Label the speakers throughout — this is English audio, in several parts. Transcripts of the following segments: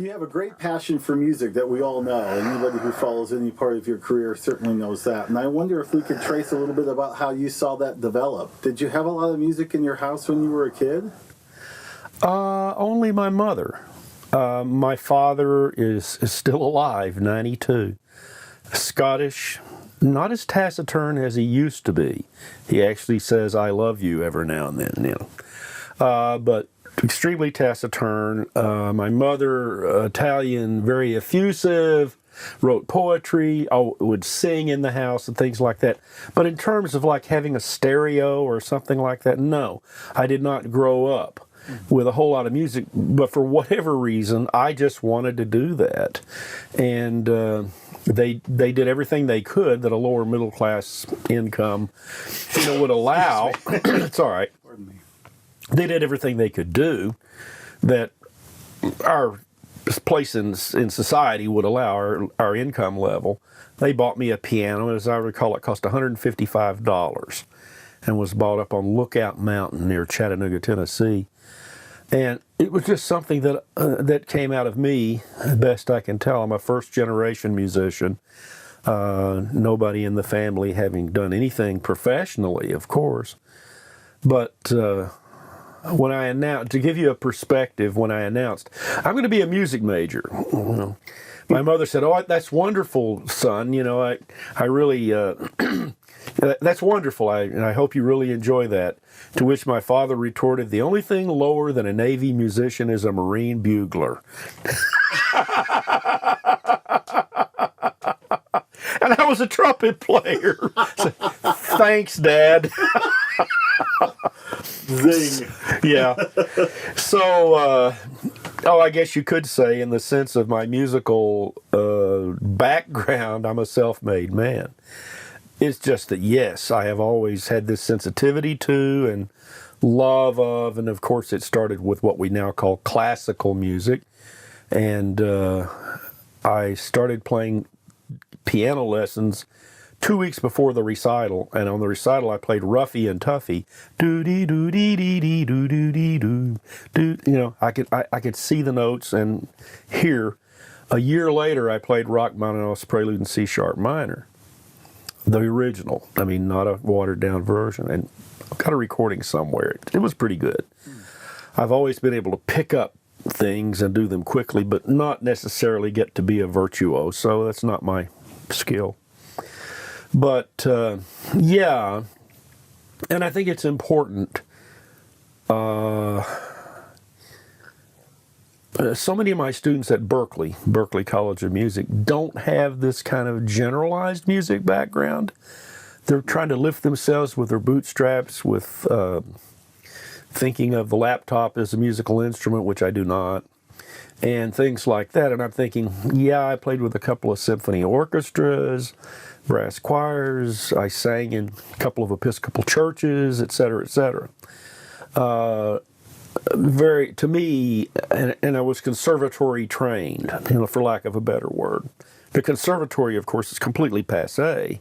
Speaker 1: You have a great passion for music that we all know. Anybody who follows any part of your career certainly knows that. And I wonder if we could trace a little bit about how you saw that develop. Did you have a lot of music in your house when you were a kid?
Speaker 2: Only my mother. My father is still alive, 92. Scottish, not as taciturn as he used to be. He actually says, "I love you" every now and then, but extremely taciturn. My mother, Italian, very effusive, wrote poetry, would sing in the house and things like that. But in terms of like having a stereo or something like that, no. I did not grow up with a whole lot of music, but for whatever reason, I just wanted to do that. And they did everything they could that a lower middle class income would allow. It's all right.
Speaker 1: Pardon me.
Speaker 2: They did everything they could do that our place in society would allow, our income level. They bought me a piano, as I recall, it cost $155 and was bought up on Lookout Mountain near Chattanooga, Tennessee. And it was just something that came out of me, best I can tell. I'm a first-generation musician. Nobody in the family having done anything professionally, of course. But when I announced, to give you a perspective, when I announced, I'm going to be a music major, my mother said, "Oh, that's wonderful, son. I really, that's wonderful. And I hope you really enjoy that." To which my father retorted, "The only thing lower than a Navy musician is a Marine bugler." And I was a trumpet player. So, thanks, Dad.
Speaker 1: Zing.
Speaker 2: Yeah. So, I guess you could say, in the sense of my musical background, I'm a self-made man. It's just that, yes, I have always had this sensitivity to and love of, and of course it started with what we now call classical music. And I started playing piano lessons 2 weeks before the recital, and on the recital I played Roughy and Tuffy. Do-dee-doo-dee-dee-dee-doo-dee-doo. I could see the notes and hear. A year later I played Rachmaninoff's Prelude in C sharp minor. The original, not a watered down version. And I've got a recording somewhere. It was pretty good. I've always been able to pick up things and do them quickly, but not necessarily get to be a virtuoso. That's not my skill. But, yeah, and I think it's important. So many of my students at Berkeley College of Music, don't have this kind of generalized music background. They're trying to lift themselves with their bootstraps, with thinking of the laptop as a musical instrument, which I do not, and things like that. And I'm thinking, yeah, I played with a couple of symphony orchestras, brass choirs, I sang in a couple of Episcopal churches, et cetera, et cetera. To me, and I was conservatory trained, for lack of a better word. The conservatory, of course, is completely passé.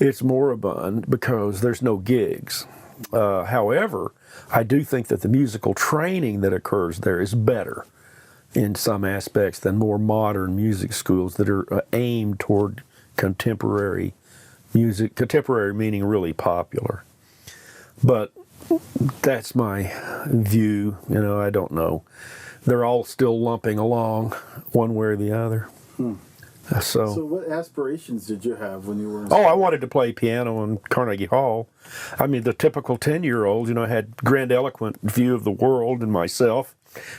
Speaker 2: It's moribund because there's no gigs. However, I do think that the musical training that occurs there is better in some aspects than more modern music schools that are aimed toward contemporary music, contemporary meaning really popular. But that's my view. I don't know. They're all still lumping along one way or the other. So
Speaker 1: what aspirations did you have when you were in
Speaker 2: school? I wanted to play piano in Carnegie Hall. The typical 10-year-old, had grandiloquent view of the world and myself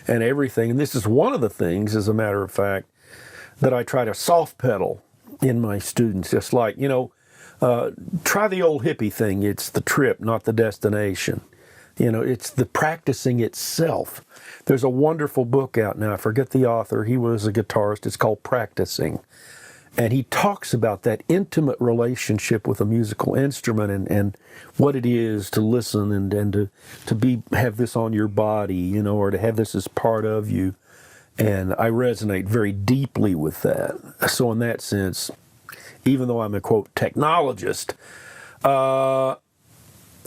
Speaker 2: and everything. And this is one of the things, as a matter of fact, that I try to soft pedal in my students. Just like, try the old hippie thing. It's the trip, not the destination. It's the practicing itself. There's a wonderful book out now. I forget the author. He was a guitarist. It's called Practicing. And he talks about that intimate relationship with a musical instrument and what it is to listen and to have this on your body, or to have this as part of you. And I resonate very deeply with that. So in that sense, even though I'm a, quote, technologist,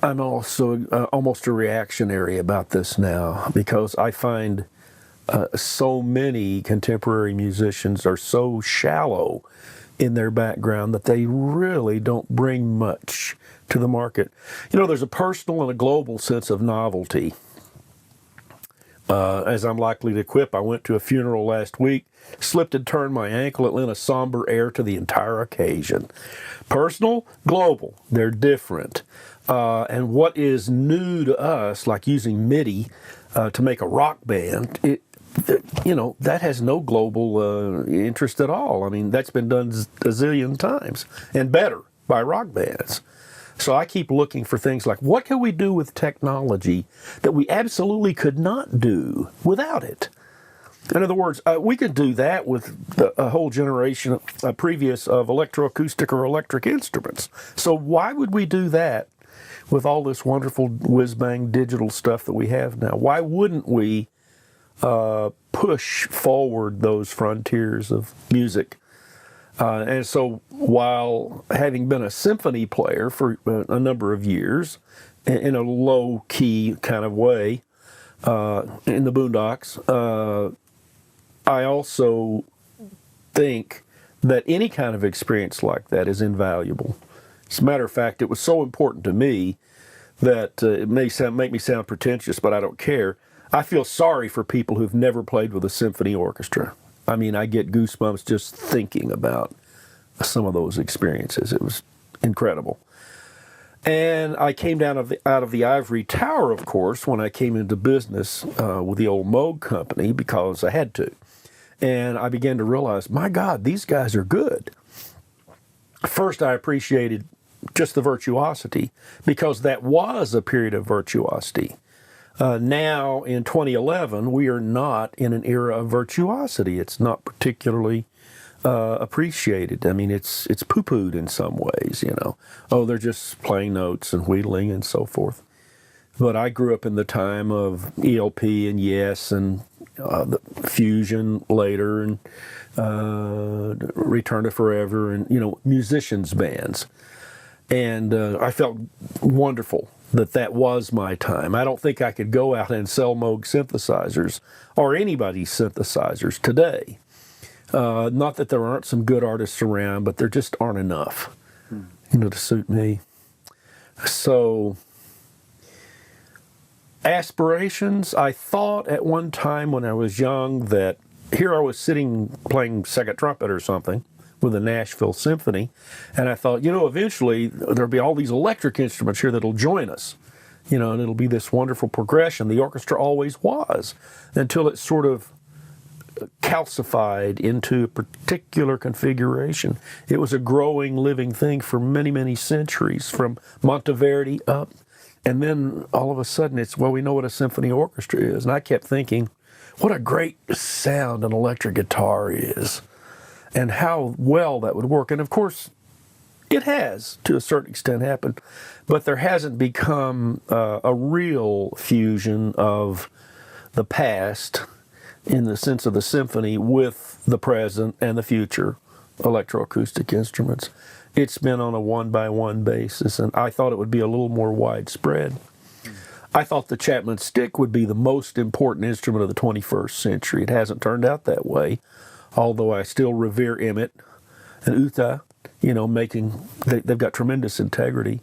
Speaker 2: I'm also almost a reactionary about this now, because I find so many contemporary musicians are so shallow in their background that they really don't bring much to the market. You know, there's a personal and a global sense of novelty. As I'm likely to quip, I went to a funeral last week, slipped and turned my ankle. It lent a somber air to the entire occasion. Personal, global, they're different. And what is new to us, like using MIDI to make a rock band, that has no global interest at all. I mean, that's been done a zillion times and better by rock bands. So I keep looking for things like, what can we do with technology that we absolutely could not do without it? In other words, we could do that with a whole generation previous of electroacoustic or electric instruments. So why would we do that with all this wonderful whiz-bang digital stuff that we have now? Why wouldn't we push forward those frontiers of music? And so while having been a symphony player for a number of years, in a low-key kind of way, in the boondocks, I also think that any kind of experience like that is invaluable. As a matter of fact, it was so important to me that it may make me sound pretentious, but I don't care. I feel sorry for people who've never played with a symphony orchestra. I mean, I get goosebumps just thinking about some of those experiences. It was incredible. And I came out of the ivory tower, of course, when I came into business with the old Moog company, because I had to. And I began to realize, my God, these guys are good. First, I appreciated just the virtuosity, because that was a period of virtuosity. Now, in 2011, we are not in an era of virtuosity. It's not particularly appreciated. I mean, it's poo-pooed in some ways, you know. Oh, they're just playing notes and wheedling and so forth. But I grew up in the time of ELP and Yes and the Fusion later and Return to Forever and, musicians' bands. And I felt wonderful that was my time. I don't think I could go out and sell Moog synthesizers or anybody's synthesizers today. Not that there aren't some good artists around, but there just aren't enough, to suit me. So, aspirations, I thought at one time when I was young that here I was sitting playing second trumpet or something with the Nashville Symphony, and I thought, eventually there'll be all these electric instruments here that'll join us, and it'll be this wonderful progression. The orchestra always was, until it sort of calcified into a particular configuration. It was a growing, living thing for many, many centuries, from Monteverdi up, and then all of a sudden we know what a symphony orchestra is. And I kept thinking, what a great sound an electric guitar is, and how well that would work. And of course, it has, to a certain extent, happened, but there hasn't become a real fusion of the past in the sense of the symphony with the present and the future electroacoustic instruments. It's been on a one-by-one basis, and I thought it would be a little more widespread. I thought the Chapman stick would be the most important instrument of the 21st century. It hasn't turned out that way, although I still revere Emmett and Utah, they've got tremendous integrity.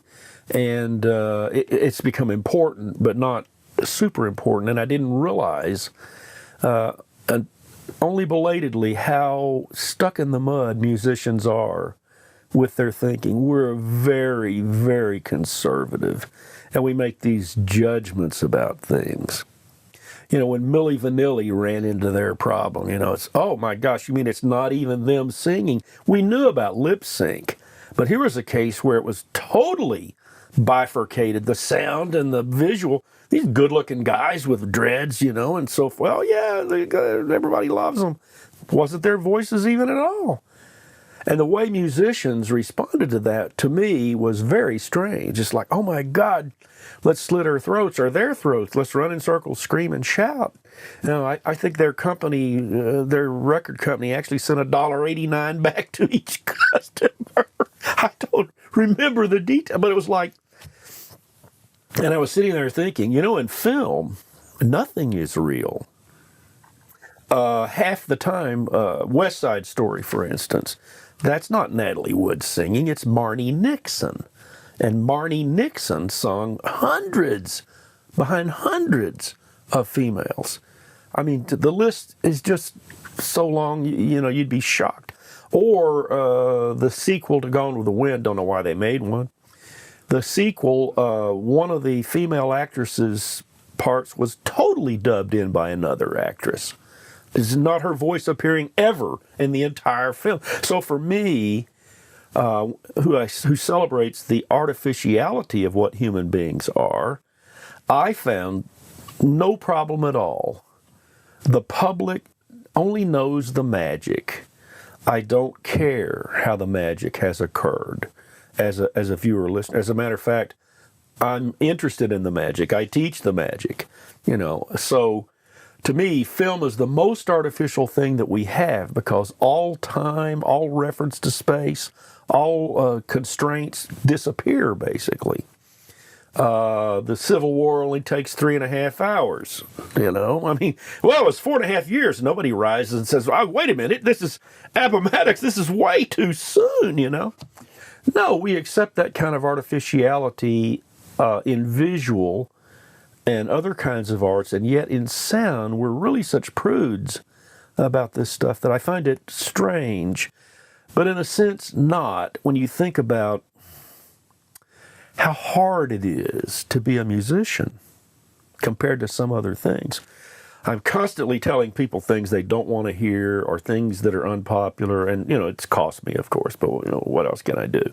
Speaker 2: And it's become important, but not super important. And I didn't realize, only belatedly, how stuck in the mud musicians are with their thinking. We're very, very conservative, and we make these judgments about things. When Milli Vanilli ran into their problem, it's, oh my gosh, you mean it's not even them singing? We knew about lip sync, but here was a case where it was totally bifurcated, the sound and the visual. These good-looking guys with dreads, and so, well, yeah, everybody loves them. Wasn't their voices even at all. And the way musicians responded to that, to me, was very strange. It's like, oh my God, let's slit our throats, or their throats. Let's run in circles, scream, and shout. I think their company, their record company, actually sent $1.89 back to each customer. I don't remember the detail, but it was like, and I was sitting there thinking, in film, nothing is real. half the time, West Side Story, for instance, that's not Natalie Wood singing, it's Marnie Nixon. And Marnie Nixon sung behind hundreds of females. I mean, the list is just so long, you know, you'd be shocked. Or the sequel to Gone with the Wind, don't know why they made one. The sequel, one of the female actresses' parts was totally dubbed in by another actress. This is not her voice appearing ever in the entire film. So for me, who celebrates the artificiality of what human beings are, I found no problem at all. The public only knows the magic. I don't care how the magic has occurred as a viewer listener. As a matter of fact, I'm interested in the magic. I teach the magic, you know. So to me, film is the most artificial thing that we have because all time, all reference to space, all constraints disappear, basically. The Civil War only takes 3.5 hours, you know. I mean, well, it's 4.5 years. Nobody rises and says, oh, wait a minute, this is Appomattox, this is way too soon, you know. No, we accept that kind of artificiality in visual and other kinds of arts, and yet in sound, we're really such prudes about this stuff that I find it strange, but in a sense not, when you think about how hard it is to be a musician compared to some other things. I'm constantly telling people things they don't want to hear or things that are unpopular, and, you know, it's cost me, of course, but, you know, what else can I do?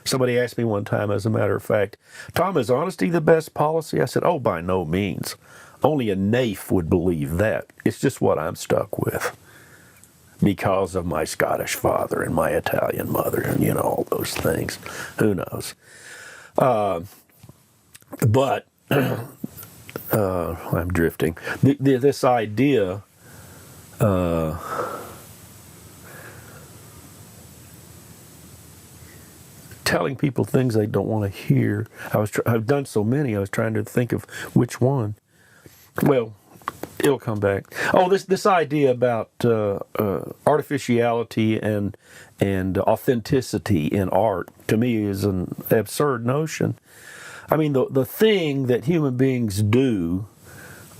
Speaker 2: Somebody asked me one time, as a matter of fact, Tom, is honesty the best policy? I said, oh, by no means. Only a naif would believe that. It's just what I'm stuck with because of my Scottish father and my Italian mother and, you know, all those things. Who knows? But I'm drifting. This idea telling people things they don't want to hear. I've done so many. I was trying to think of which one. Well, it'll come back. Oh, this idea about artificiality and authenticity in art, to me, is an absurd notion. I mean, the thing that human beings do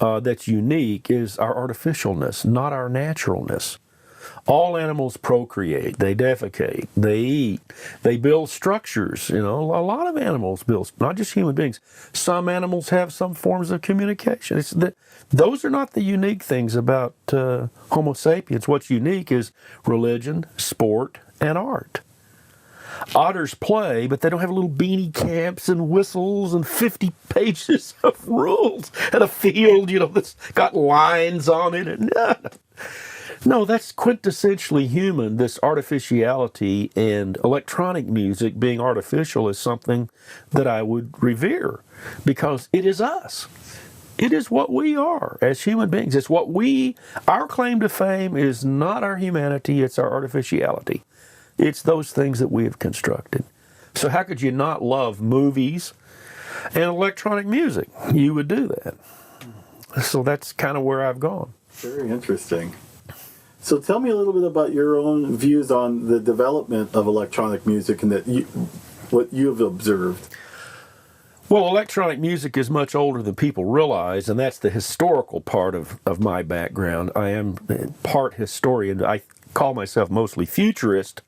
Speaker 2: that's unique is our artificialness, not our naturalness. All animals procreate, they defecate, they eat, they build structures. You know, a lot of animals build, not just human beings. Some animals have some forms of communication. Those are not the unique things about Homo sapiens. What's unique is religion, sport, and art. Otters play, but they don't have little beanie caps and whistles and 50 pages of rules and a field, you know, that's got lines on it. And no, that's quintessentially human, this artificiality, and electronic music being artificial is something that I would revere because it is us. It is what we are as human beings. It's what our claim to fame is not our humanity, it's our artificiality. It's those things that we have constructed. So how could you not love movies and electronic music? You would do that. So that's kind of where I've gone.
Speaker 1: Very interesting. So tell me a little bit about your own views on the development of electronic music and what you've observed.
Speaker 2: Well, electronic music is much older than people realize, and that's the historical part of my background. I am part historian. I call myself mostly futurist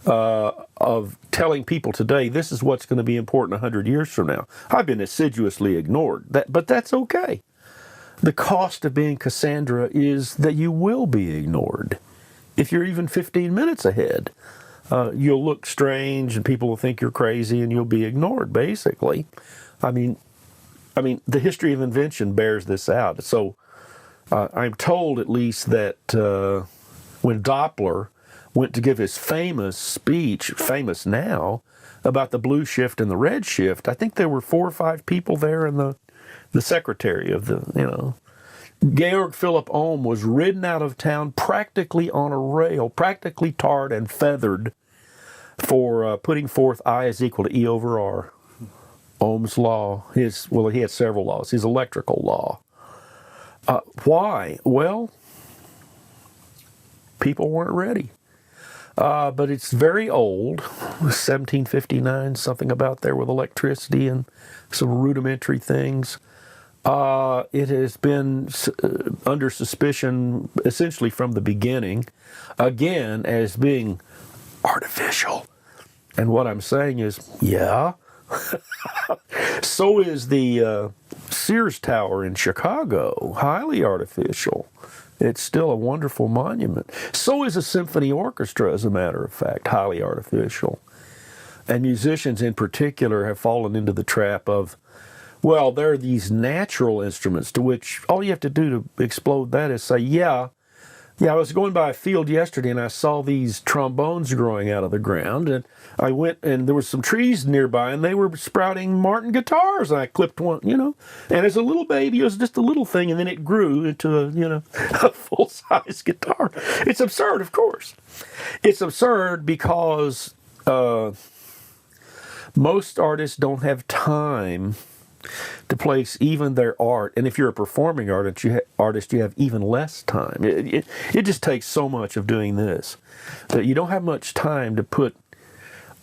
Speaker 2: of telling people today this is what's going to be important 100 years from now. I've been assiduously ignored, but that's okay. The cost of being Cassandra is that you will be ignored. If you're even 15 minutes ahead, you'll look strange and people will think you're crazy and you'll be ignored, basically. I mean, the history of invention bears this out. So I'm told at least that when Doppler went to give his famous speech, famous now, about the blue shift and the red shift, I think there were 4 or 5 people there in the secretary of the, you know. Georg Philipp Ohm was ridden out of town practically on a rail, practically tarred and feathered for putting forth I is equal to E over R. Ohm's law. He had several laws. His electrical law. Why? Well, people weren't ready. But it's very old, 1759, something about there with electricity and some rudimentary things. It has been under suspicion essentially from the beginning, again, as being artificial. And what I'm saying is, yeah. So is the Sears Tower in Chicago, highly artificial. It's still a wonderful monument. So is a symphony orchestra, as a matter of fact, highly artificial. And musicians in particular have fallen into the trap of, well, there are these natural instruments to which all you have to do to explode that is say, yeah, I was going by a field yesterday and I saw these trombones growing out of the ground, and I went and there was some trees nearby and they were sprouting Martin guitars, and I clipped one, and as a little baby it was just a little thing, and then it grew into a full-size guitar. It's absurd, of course. It's absurd because most artists don't have time to place even their art, and if you're a performing artist, you have even less time. It just takes so much of doing this that you don't have much time to put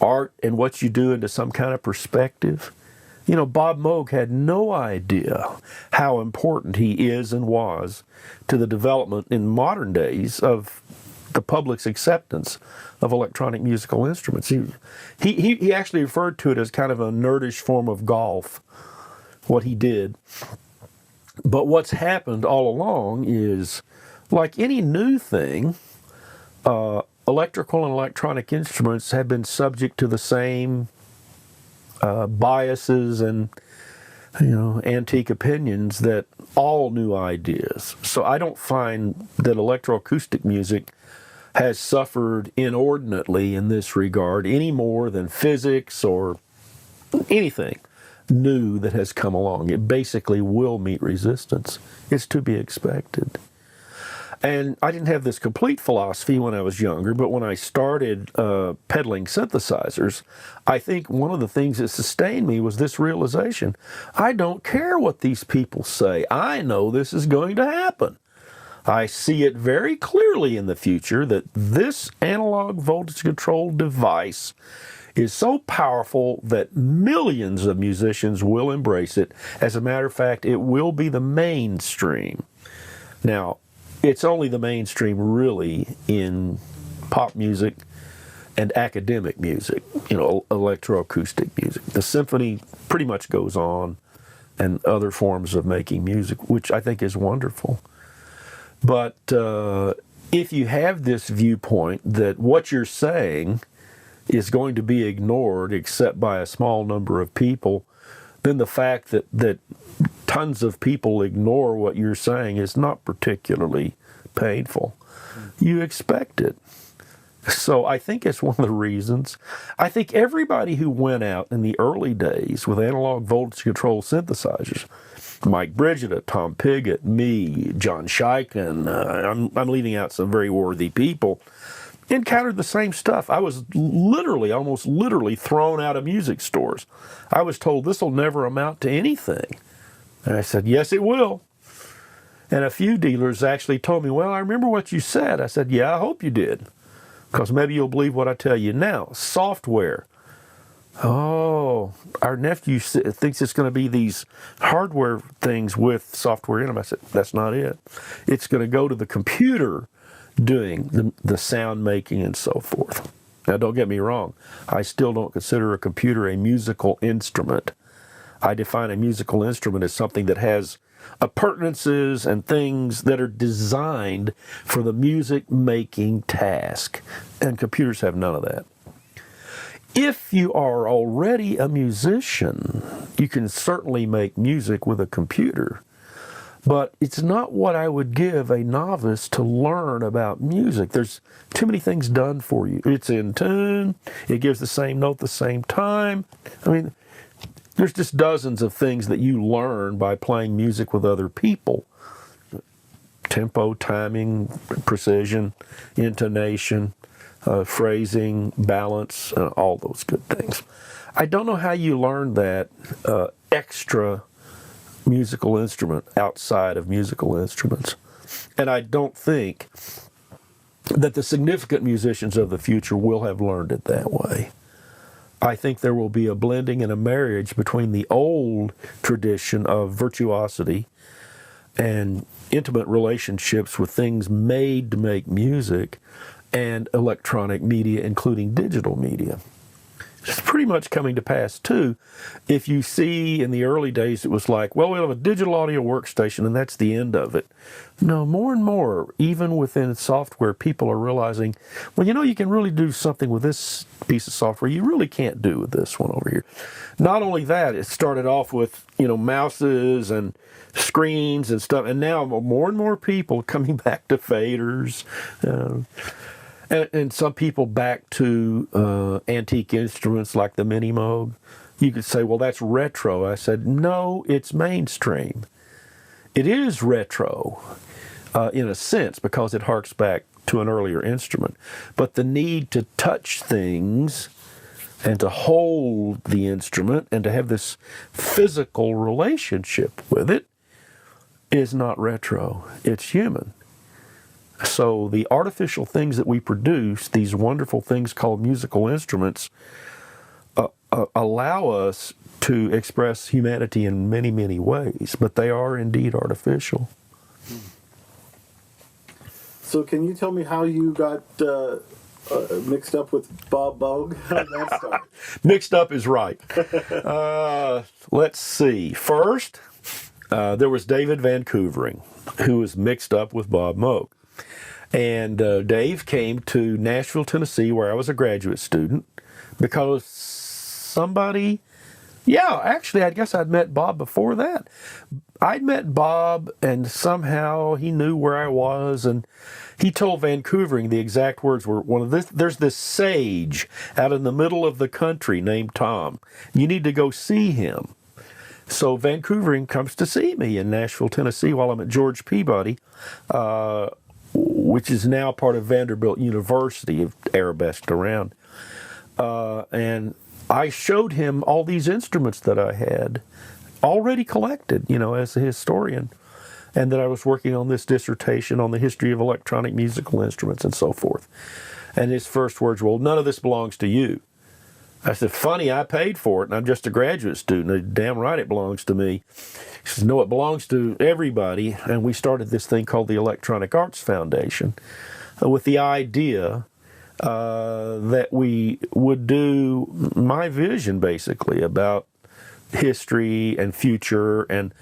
Speaker 2: art and what you do into some kind of perspective. Bob Moog had no idea how important he is and was to the development in modern days of the public's acceptance of electronic musical instruments. He actually referred to it as kind of a nerdish form of golf, what he did. But what's happened all along is, like any new thing, electrical and electronic instruments have been subject to the same biases and antique opinions that all new ideas. So I don't find that electroacoustic music has suffered inordinately in this regard any more than physics or anything new that has come along. It basically will meet resistance. It's to be expected. And I didn't have this complete philosophy when I was younger, but when I started peddling synthesizers, I think one of the things that sustained me was this realization. I don't care what these people say. I know this is going to happen. I see it very clearly in the future that this analog voltage-controlled device is so powerful that millions of musicians will embrace it. As a matter of fact, it will be the mainstream. Now, it's only the mainstream really in pop music and academic music, electroacoustic music. The symphony pretty much goes on, and other forms of making music, which I think is wonderful. But if you have this viewpoint that what you're saying is going to be ignored except by a small number of people, then the fact that tons of people ignore what you're saying is not particularly painful. You expect it. So I think it's one of the reasons. I think everybody who went out in the early days with analog voltage control synthesizers, Mike Brigida, Tom Pigott, me, John Scheiken, I'm leaving out some very worthy people, encountered the same stuff. I was almost literally thrown out of music stores. I was told this will never amount to anything. And I said, yes, it will. And a few dealers actually told me, well, I remember what you said. I said, yeah, I hope you did, because maybe you'll believe what I tell you now. Software. Oh, our nephew thinks it's going to be these hardware things with software in them. I said, that's not it. It's going to go to the computer doing the sound making and so forth. Now, don't get me wrong. I still don't consider a computer a musical instrument. I define a musical instrument as something that has appurtenances and things that are designed for the music making task. And computers have none of that. If you are already a musician, you can certainly make music with a computer. But it's not what I would give a novice to learn about music. There's too many things done for you. It's in tune. It gives the same note the same time. I mean, there's just dozens of things that you learn by playing music with other people. Tempo, timing, precision, intonation, phrasing, balance, all those good things. I don't know how you learn that extra musical instrument outside of musical instruments. And I don't think that the significant musicians of the future will have learned it that way. I think there will be a blending and a marriage between the old tradition of virtuosity and intimate relationships with things made to make music and electronic media, including digital media. It's pretty much coming to pass, too. If you see in the early days, it was like, well, we'll have a digital audio workstation, and that's the end of it. No, more and more, even within software, people are realizing, well, you can really do something with this piece of software you really can't do with this one over here. Not only that, it started off with, mouses and screens and stuff, and now more and more people coming back to faders, and some people back to antique instruments like the Mini Moog. You could say, well, that's retro. I said, no, it's mainstream. It is retro in a sense because it harks back to an earlier instrument. But the need to touch things and to hold the instrument and to have this physical relationship with it is not retro. It's human. So the artificial things that we produce, these wonderful things called musical instruments, allow us to express humanity in many, many ways, but they are indeed artificial.
Speaker 1: So can you tell me how you got mixed up with Bob Moog? How did that start?
Speaker 2: Mixed up is right. Let's see. First, there was David Vancouvering, who was mixed up with Bob Moog. And Dave came to Nashville, Tennessee, where I was a graduate student, because somebody, actually, I guess I'd met Bob before that. I'd met Bob, and somehow he knew where I was, and he told Vancouvering the exact words were, there's this sage out in the middle of the country named Tom. You need to go see him. So Vancouvering comes to see me in Nashville, Tennessee, while I'm at George Peabody, which is now part of Vanderbilt University, of arabesqued around. And I showed him all these instruments that I had already collected, as a historian, and that I was working on this dissertation on the history of electronic musical instruments and so forth. And his first words were, well, none of this belongs to you. I said, funny, I paid for it, and I'm just a graduate student. Damn right it belongs to me. He says, no, it belongs to everybody. And we started this thing called the Electronic Arts Foundation with the idea that we would do my vision, basically, about history and future. And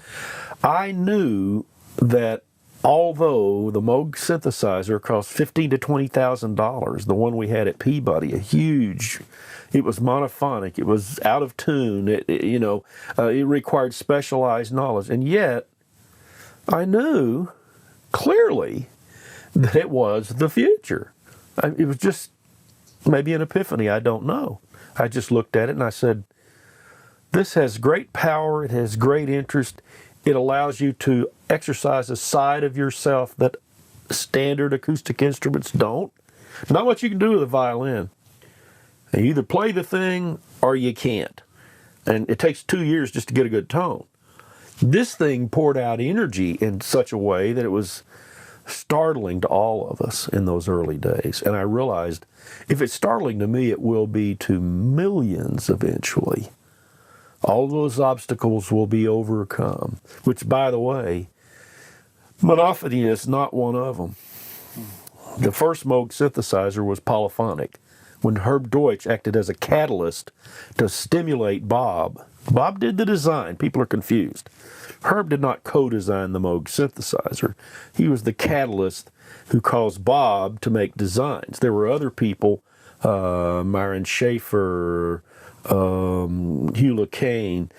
Speaker 2: I knew that although the Moog synthesizer cost $15,000 to $20,000, the one we had at Peabody, it was monophonic, it was out of tune, it required specialized knowledge. And yet, I knew clearly that it was the future. It was just maybe an epiphany, I don't know. I just looked at it and I said, this has great power, it has great interest, it allows you to exercise a side of yourself that standard acoustic instruments don't. Not what you can do with a violin. You either play the thing or you can't. And it takes 2 years just to get a good tone. This thing poured out energy in such a way that it was startling to all of us in those early days. And I realized, if it's startling to me, it will be to millions eventually. All those obstacles will be overcome, which, by the way, monophony is not one of them. The first Moog synthesizer was polyphonic. When Herb Deutsch acted as a catalyst to stimulate Bob. Bob did the design. People are confused. Herb did not co-design the Moog synthesizer. He was the catalyst who caused Bob to make designs. There were other people, Myron Schaefer, Hugh LeCain,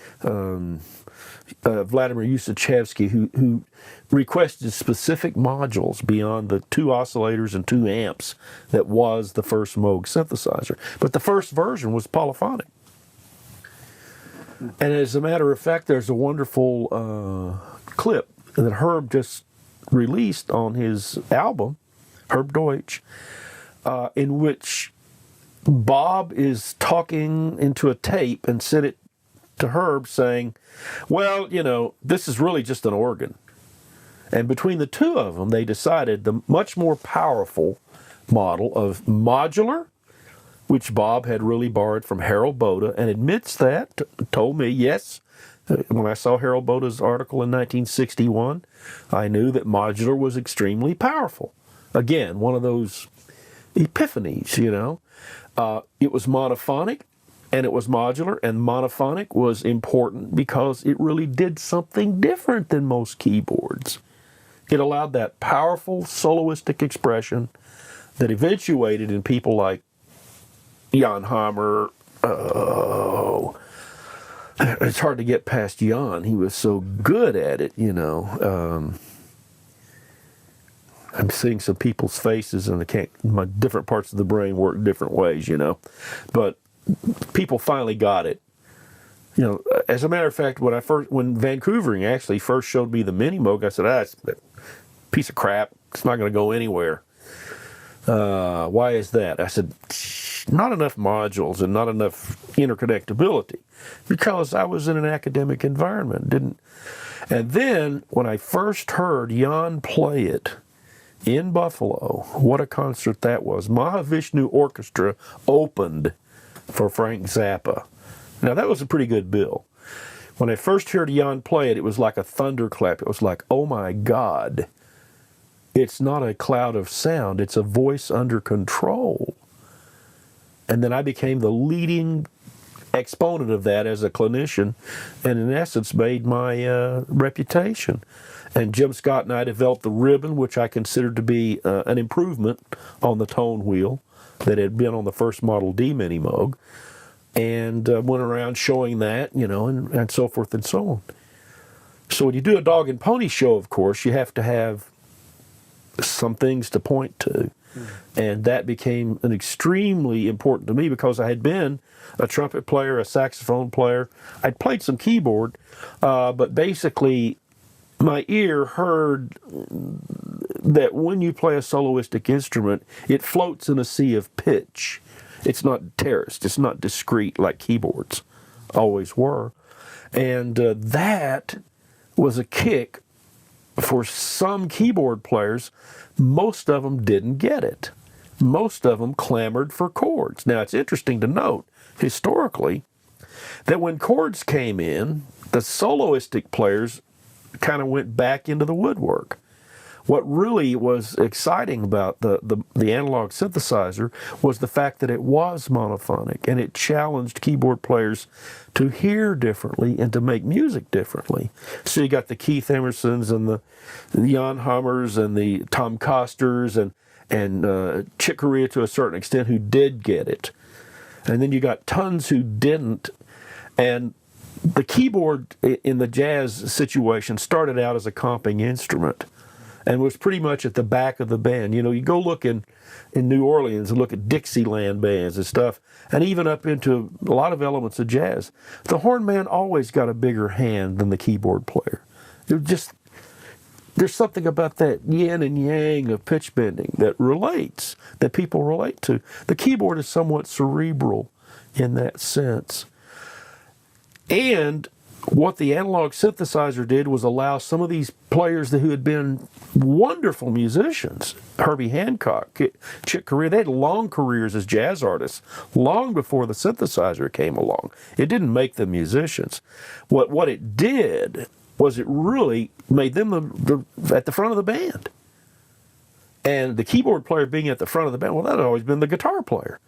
Speaker 2: Vladimir Usichevsky, who requested specific modules beyond the 2 oscillators and 2 amps that was the first Moog synthesizer. But the first version was polyphonic. And as a matter of fact, there's a wonderful clip that Herb just released on his album, Herb Deutsch, in which Bob is talking into a tape and sent it to Herb saying, well, this is really just an organ. And between the two of them, they decided the much more powerful model of modular, which Bob had really borrowed from Harold Boda and admits that, told me, yes, when I saw Harold Boda's article in 1961, I knew that modular was extremely powerful. Again, one of those epiphanies, you know. It was monophonic and it was modular, and monophonic was important because it really did something different than most keyboards. It allowed that powerful soloistic expression that eventuated in people like Jan Hammer. It's hard to get past Jan. He was so good at it, you know. I'm seeing some people's faces, and my different parts of the brain work different ways, you know. But people finally got it. You know, as a matter of fact, when Vancouvering actually first showed me the Mini Moog, I said, it's a piece of crap. It's not going to go anywhere. Why is that? I said, not enough modules and not enough interconnectability, because I was in an academic environment. And then when I first heard Jan play it in Buffalo, what a concert that was. Mahavishnu Orchestra opened for Frank Zappa. Now that was a pretty good bill. When I first heard Jan play it, it was like a thunderclap. It was like, oh my God. It's not a cloud of sound, it's a voice under control. And then I became the leading exponent of that as a clinician, and in essence made my reputation. And Jim Scott and I developed the ribbon, which I considered to be an improvement on the tone wheel that had been on the first Model D Mini Moog, and went around showing that, you know, and so forth and so on. So when you do a dog and pony show, of course, you have to have some things to point to. And that became an extremely important to me because I had been a trumpet player, a saxophone player. I'd played some keyboard, but basically my ear heard that when you play a soloistic instrument, it floats in a sea of pitch. It's not terraced. It's not discrete like keyboards always were. And that was a kick for some keyboard players. Most of them didn't get it. Most of them clamored for chords. Now, it's interesting to note, historically, that when chords came in, the soloistic players kind of went back into the woodwork. What really was exciting about the analog synthesizer was the fact that it was monophonic, and it challenged keyboard players to hear differently and to make music differently. So you got the Keith Emersons and the Jan Hammers and the Tom Costers and Chick Corea to a certain extent who did get it. And then you got tons who didn't. And the keyboard in the jazz situation started out as a comping instrument and was pretty much at the back of the band. You know, you go look in New Orleans and look at Dixieland bands and stuff, and even up into a lot of elements of jazz. The horn man always got a bigger hand than the keyboard player. There's something about that yin and yang of pitch bending that people relate to. The keyboard is somewhat cerebral in that sense. And what the analog synthesizer did was allow some of these players who had been wonderful musicians, Herbie Hancock, Chick Corea, they had long careers as jazz artists long before the synthesizer came along. It didn't make them musicians. What it did was it really made them at the front of the band. And the keyboard player being at the front of the band, well, that had always been the guitar player.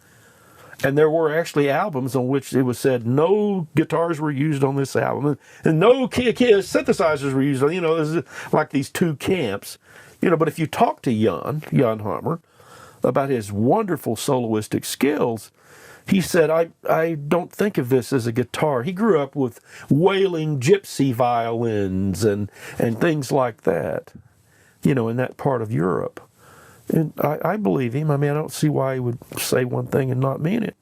Speaker 2: And there were actually albums on which it was said no guitars were used on this album, and no synthesizers were used on. You know, there's like these two camps. You know, but if you talk to Jan Hammer about his wonderful soloistic skills, he said, I don't think of this as a guitar. He grew up with wailing gypsy violins and things like that, you know, in that part of Europe. And I believe him. I mean, I don't see why he would say one thing and not mean it.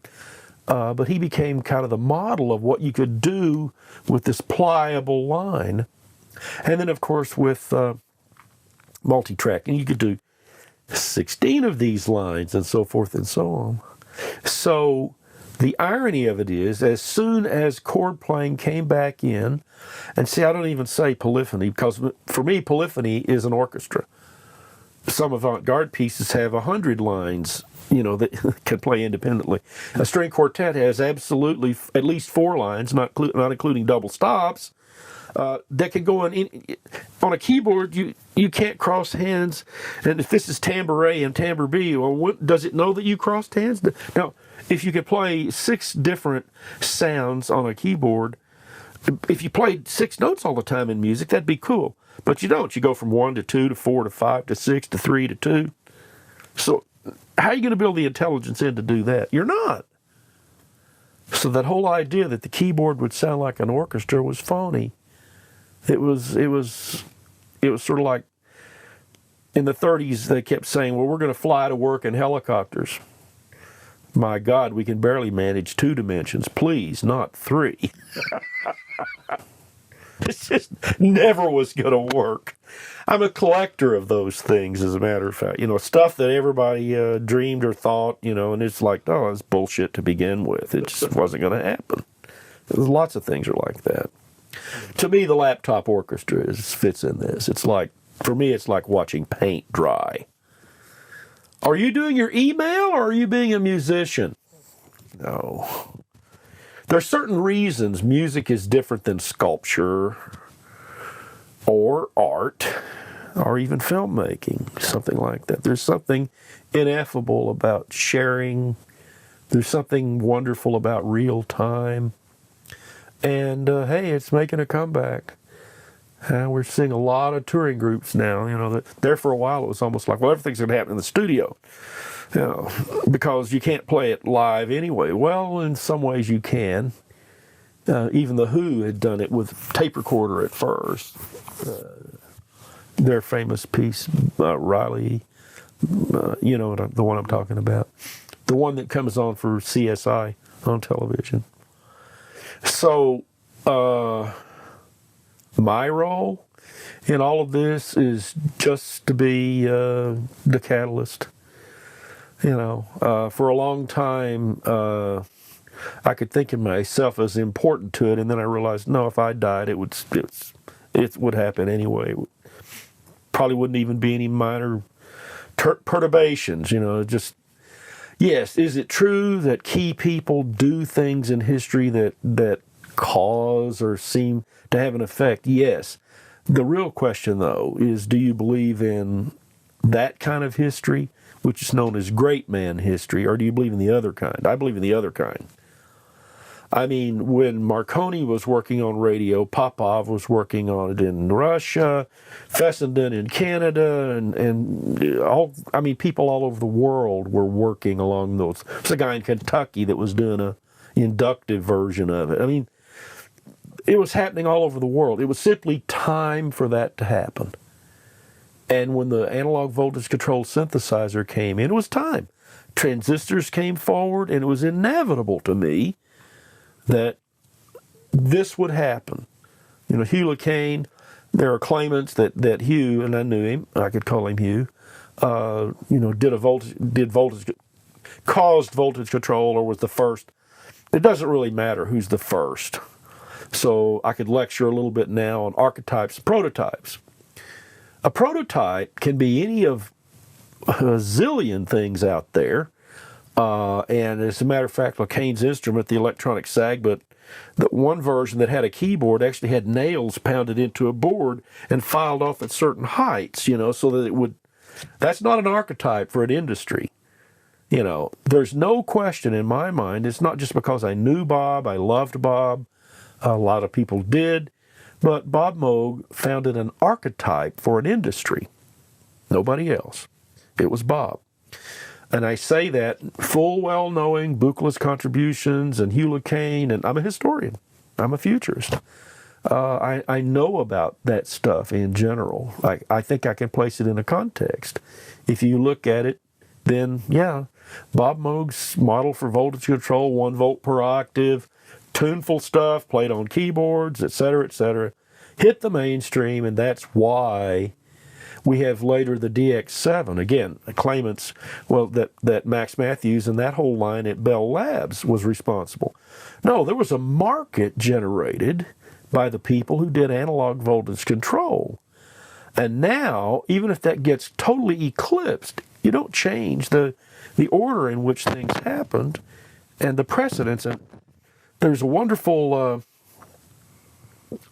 Speaker 2: But he became kind of the model of what you could do with this pliable line. And then, of course, with multi-tracking, you could do 16 of these lines and so forth and so on. So the irony of it is, as soon as chord playing came back in, and see, I don't even say polyphony, because for me, polyphony is an orchestra. some avant-garde pieces have 100 lines, that can play independently. A string quartet has absolutely at least 4 lines, not including double stops, that can go on a keyboard. You can't cross hands, and if this is timbre A and timbre B, well, does it know that you crossed hands? Now, if you could play 6 different sounds on a keyboard, if you played 6 notes all the time in music, that'd be cool. But you don't. You go from 1 to 2 to 4 to 5 to 6 to 3 to 2. So how are you going to build the intelligence in to do that? You're not. So that whole idea that the keyboard would sound like an orchestra was phony. It was sort of like in the 30s they kept saying, well, we're going to fly to work in helicopters. My God, we can barely manage 2 dimensions. Please, not 3. It just never was going to work. I'm a collector of those things, as a matter of fact. Stuff that everybody dreamed or thought, and it's like, oh, it's bullshit to begin with. It just wasn't going to happen. There's lots of things are like that. To me, the laptop orchestra fits in this. It's like, for me, it's like watching paint dry. Are you doing your email or are you being a musician? No. There are certain reasons music is different than sculpture or art or even filmmaking, something like that. There's something ineffable about sharing. There's something wonderful about real time. And, hey, it's making a comeback. We're seeing a lot of touring groups now. There for a while it was almost like, well, everything's going to happen in the studio. Because you can't play it live anyway. Well, in some ways you can. Even The Who had done it with tape recorder at first. Their famous piece, Riley, the one I'm talking about. The one that comes on for CSI on television. So, my role in all of this is just to be the catalyst. For a long time, I could think of myself as important to it, and then I realized, no, if I died, it would happen anyway. Probably wouldn't even be any minor perturbations. Yes. Is it true that key people do things in history that cause or seem to have an effect? Yes. The real question, though, is do you believe in that kind of history, which is known as great man history, or do you believe in the other kind? I believe in the other kind. I mean, when Marconi was working on radio, Popov was working on it in Russia, Fessenden in Canada, and people all over the world were working along those. There's a guy in Kentucky that was doing an inductive version of it. I mean, it was happening all over the world. It was simply time for that to happen. And when the analog voltage control synthesizer came in, it was time. Transistors came forward, and it was inevitable to me that this would happen. Hugh LeCaine, there are claimants that Hugh, and I knew him, I could call him Hugh, caused voltage control or was the first. It doesn't really matter who's the first. So I could lecture a little bit now on archetypes and prototypes. A prototype can be any of a zillion things out there. And as a matter of fact, LeCaine's instrument, the electronic SAG, the one version that had a keyboard actually had nails pounded into a board and filed off at certain heights, so that it would. That's not an archetype for an industry. There's no question in my mind. It's not just because I knew Bob, I loved Bob. A lot of people did. But Bob Moog founded an archetype for an industry. Nobody else. It was Bob. And I say that full well knowing Buchela's contributions and Hugh LeCaine, and I'm a historian. I'm a futurist. I know about that stuff in general. I think I can place it in a context. If you look at it, then, yeah, Bob Moog's model for voltage control, 1 volt per octave, tuneful stuff, played on keyboards, etc., hit the mainstream, and that's why we have later the DX7. Again, claimants, that Max Matthews and that whole line at Bell Labs was responsible. No, there was a market generated by the people who did analog voltage control. And now, even if that gets totally eclipsed, you don't change the order in which things happened and the precedence. And there's a wonderful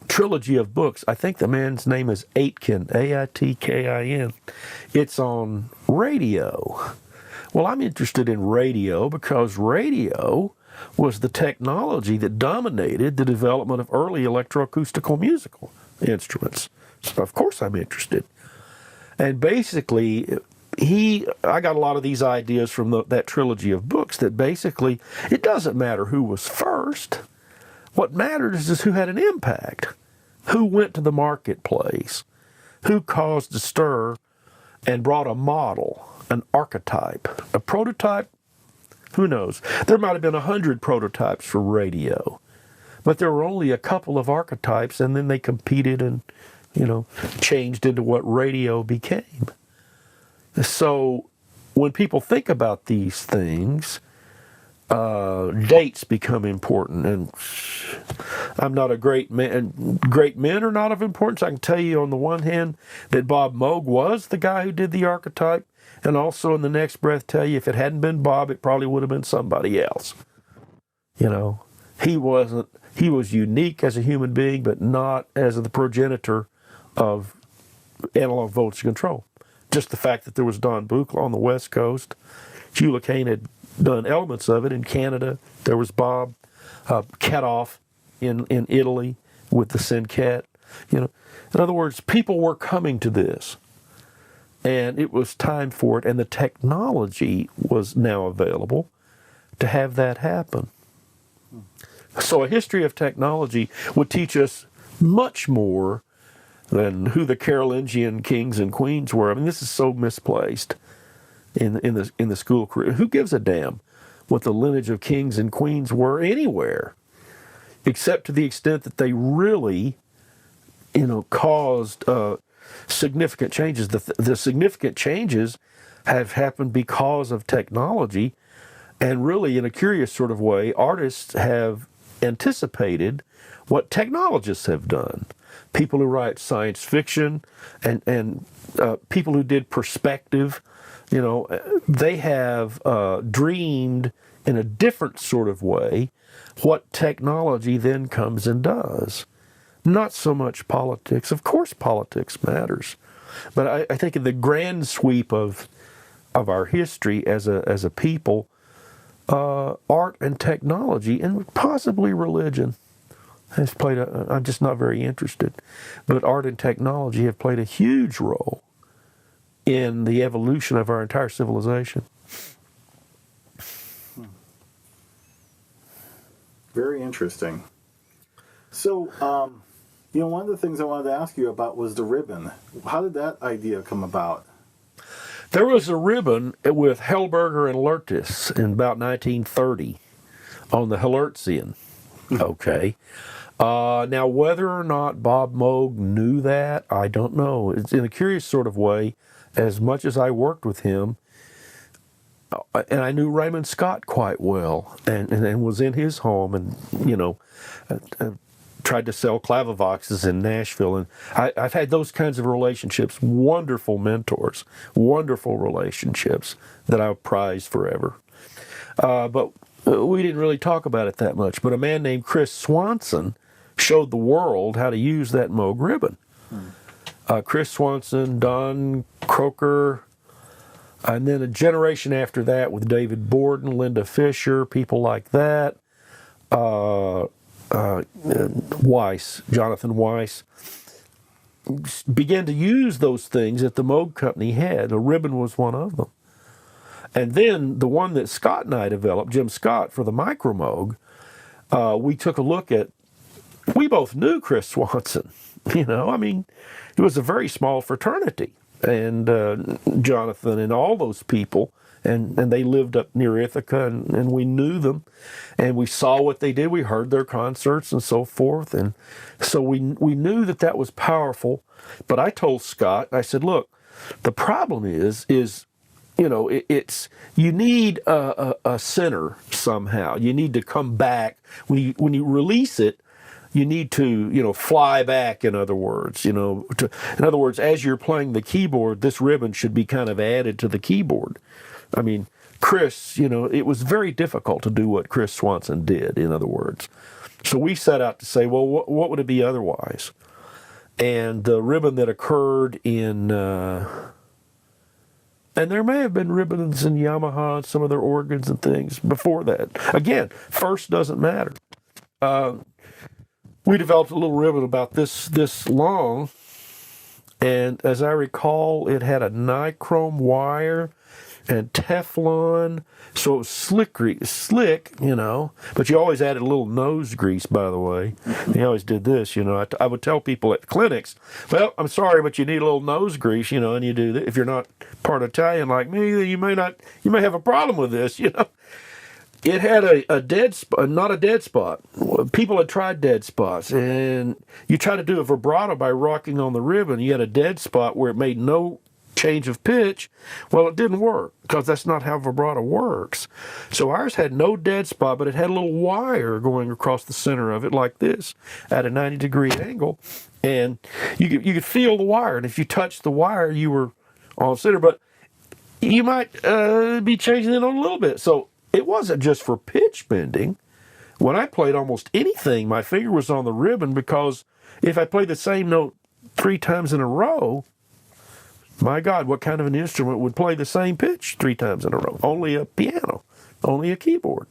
Speaker 2: trilogy of books. I think the man's name is Aitken, Aitkin. It's on radio. Well, I'm interested in radio because radio was the technology that dominated the development of early electroacoustical musical instruments. So of course I'm interested. And basically, I got a lot of these ideas from that trilogy of books that basically, it doesn't matter who was first. What matters is who had an impact, who went to the marketplace, who caused a stir and brought a model, an archetype, a prototype. Who knows? There might have been 100 prototypes for radio, but there were only a couple of archetypes, and then they competed and, changed into what radio became. So when people think about these things, dates become important, and I'm not a great man. Great men are not of importance. I can tell you on the one hand that Bob Moog was the guy who did the archetype, and also in the next breath tell you if it hadn't been Bob, it probably would have been somebody else. He was unique as a human being, but not as the progenitor of analog voltage control. Just the fact that there was Don Buchla on the West Coast, Hugh Kane had done elements of it in Canada. There was Bob Ketoff in Italy with the Syncat. In other words, people were coming to this, and it was time for it, and the technology was now available to have that happen. So a history of technology would teach us much more than who the Carolingian kings and queens were. I mean, this is so misplaced in the school career. Who gives a damn what the lineage of kings and queens were anywhere, except to the extent that they really, caused significant changes. The significant changes have happened because of technology, and really, in a curious sort of way, artists have anticipated what technologists have done. People who write science fiction and people who did perspective, they have dreamed in a different sort of way what technology then comes and does. Not so much politics. Of course politics matters. But I think in the grand sweep of our history as a people, art and technology, and possibly religion, has played I'm just not very interested, but art and technology have played a huge role in the evolution of our entire civilization.
Speaker 1: Very interesting. So, one of the things I wanted to ask you about was the ribbon. How did that idea come about?
Speaker 2: There was a ribbon with Hellberger and Lertis in about 1930 on the Hertzian. Okay. Now, whether or not Bob Moog knew that, I don't know. It's in a curious sort of way. As much as I worked with him, and I knew Raymond Scott quite well, and was in his home, and tried to sell Clavivoxes in Nashville, and I've had those kinds of relationships. Wonderful mentors, wonderful relationships that I'll prize forever. But we didn't really talk about it that much. But a man named Chris Swanson showed the world how to use that Moog ribbon. Chris Swanson, Don Croker, and then a generation after that with David Borden, Linda Fisher, people like that. Weiss, Jonathan Weiss, began to use those things that the Moog Company had. A ribbon was one of them. And then the one that Scott and I developed, Jim Scott, for the Micro Moog, we took a look at. We both knew Chris Swanson. It was a very small fraternity. And Jonathan and all those people, and they lived up near Ithaca, and we knew them, and we saw what they did. We heard their concerts and so forth, and so we knew that was powerful. But I told Scott, I said, look, the problem is you need a center somehow. You need to come back when you release it. you need to, fly back, in other words. In other words, as you're playing the keyboard, this ribbon should be kind of added to the keyboard. I mean, Chris, it was very difficult to do what Chris Swanson did, in other words. So we set out to say, well, what would it be otherwise? And the ribbon that occurred in, and there may have been ribbons in Yamaha and some of their organs and things before that. Again, first doesn't matter. We developed a little ribbon about this long, and as I recall, it had a nichrome wire and Teflon, so it was slick, but you always added a little nose grease, by the way. They always did this, I would tell people at clinics, well, I'm sorry, but you need a little nose grease, and you do that. If you're not part Italian like me, then you may have a problem with this, It had a dead spot, not a dead spot. People had tried dead spots, and you try to do a vibrato by rocking on the ribbon. You had a dead spot where it made no change of pitch. Well, it didn't work because that's not how vibrato works. So ours had no dead spot, but it had a little wire going across the center of it like this at a 90-degree angle, and you could feel the wire. And if you touched the wire, you were on center, but you might be changing it on a little bit. So it wasn't just for pitch bending. When I played almost anything, my finger was on the ribbon, because if I played the same note 3 times in a row, my God, what kind of an instrument would play the same pitch 3 times in a row? Only a piano, only a keyboard.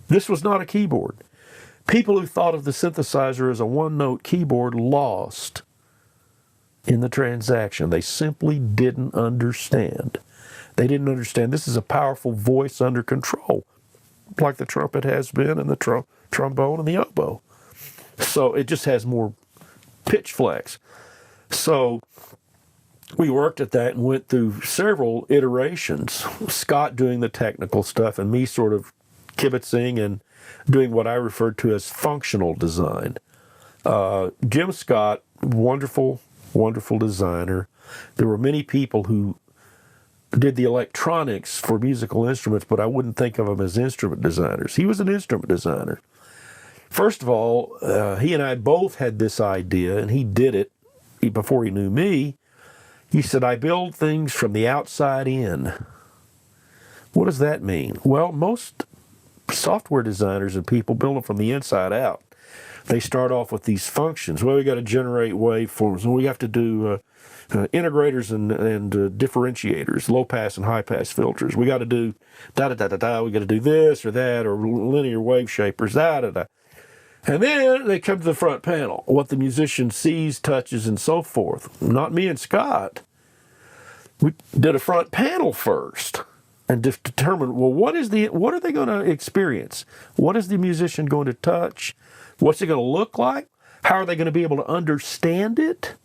Speaker 2: This was not a keyboard. People who thought of the synthesizer as a one-note keyboard lost in the transaction. They simply didn't understand. They didn't understand this is a powerful voice under control, like the trumpet has been, and the trombone and the oboe. So it just has more pitch flex. So we worked at that and went through several iterations, Scott doing the technical stuff and me sort of kibitzing and doing what I referred to as functional design. Jim Scott, wonderful, wonderful designer. There were many people who did the electronics for musical instruments, but I wouldn't think of them as instrument designers. He was an instrument designer. First of all, he and I both had this idea, and he did it before he knew me. He said, I build things from the outside in. What does that mean? Well, most software designers and people build them from the inside out. They start off with these functions. Well, we got to generate waveforms, and we have to do integrators and differentiators, low-pass and high-pass filters. We got to do da-da-da-da-da. We got to do this or that, or linear wave shapers, da-da-da. And then they come to the front panel, what the musician sees, touches, and so forth. Not me and Scott. We did a front panel first and determined, well, what are they going to experience? What is the musician going to touch? What's it going to look like? How are they going to be able to understand it?